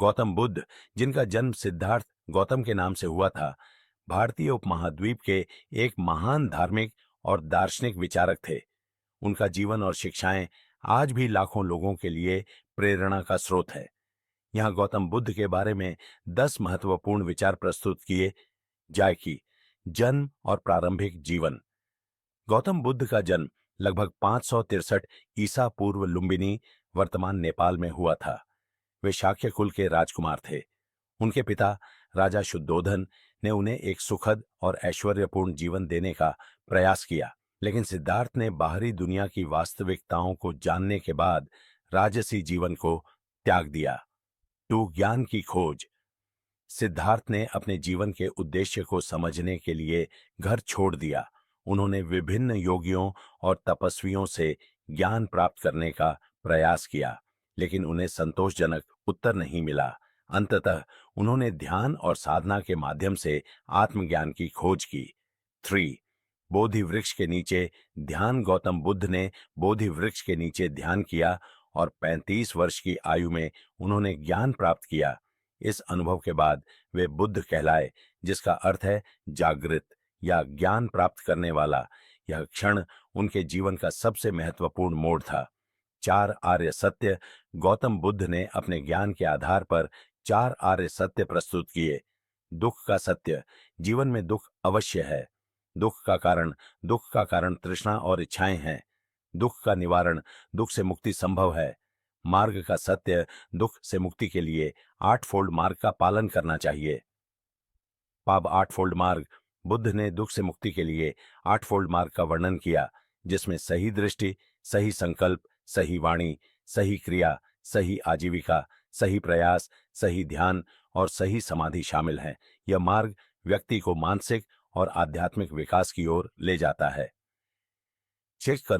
गौतम बुद्ध, जिनका जन्म सिद्धार्थ गौतम के नाम से हुआ था, भारतीय उपमहाद्वीप के एक महान धार्मिक और दार्शनिक विचारक थे। उनका जीवन और शिक्षाएं आज भी लाखों लोगों के लिए प्रेरणा का स्रोत है। यहाँ गौतम बुद्ध के बारे में 10 महत्वपूर्ण विचार प्रस्तुत किए जाए कि जन्म और प्रारंभिक जीवन। गौतम बुद्ध का जन्म लगभग 563 ईसा पूर्व लुम्बिनी, वर्तमान नेपाल में हुआ था। वे शाक्य कुल के राजकुमार थे। उनके पिता राजा शुद्धोधन ने उन्हें एक सुखद और ऐश्वर्यपूर्ण जीवन देने का प्रयास किया, लेकिन सिद्धार्थ ने बाहरी दुनिया की वास्तविकताओं को जानने के बाद राजसी जीवन को त्याग दिया। टू ज्ञान की खोज। सिद्धार्थ ने अपने जीवन के उद्देश्य को समझने के लिए घर छोड़ दिया। उन्होंने विभिन्न योगियों और तपस्वियों से ज्ञान प्राप्त करने का प्रयास किया, लेकिन उन्हें संतोषजनक उत्तर नहीं मिला। अंततः उन्होंने ध्यान और साधना के माध्यम से आत्मज्ञान की खोज की। 3. बोधि वृक्ष के नीचे ध्यान। गौतम बुद्ध ने बोधि वृक्ष के नीचे ध्यान किया और 35 वर्ष की आयु में उन्होंने ज्ञान प्राप्त किया। इस अनुभव के बाद वे बुद्ध कहलाए, जिसका अर्थ है जागृत या ज्ञान प्राप्त करने वाला। यह क्षण उनके जीवन का सबसे महत्वपूर्ण मोड़ था। 4 आर्य सत्य। गौतम बुद्ध ने अपने ज्ञान के आधार पर 4 आर्य सत्य प्रस्तुत किए। दुख का सत्य। जीवन में दुख अवश्य है। दुख का कारण तृष्णा और इच्छाएं हैं। दुख का निवारण, दुख से मुक्ति संभव है। मार्ग का सत्य। दुख से मुक्ति के लिए 8-फोल्ड मार्ग का पालन करना चाहिए। पाब 8-फोल्ड मार्ग। बुद्ध ने दुख से मुक्ति के लिए 8-फोल्ड मार्ग का वर्णन किया, जिसमें सही दृष्टि, सही संकल्प, सही वाणी, सही क्रिया, सही आजीविका, सही प्रयास, सही ध्यान और सही समाधि शामिल हैं। यह मार्ग व्यक्ति को मानसिक और आध्यात्मिक विकास की ओर ले जाता है। चेक कर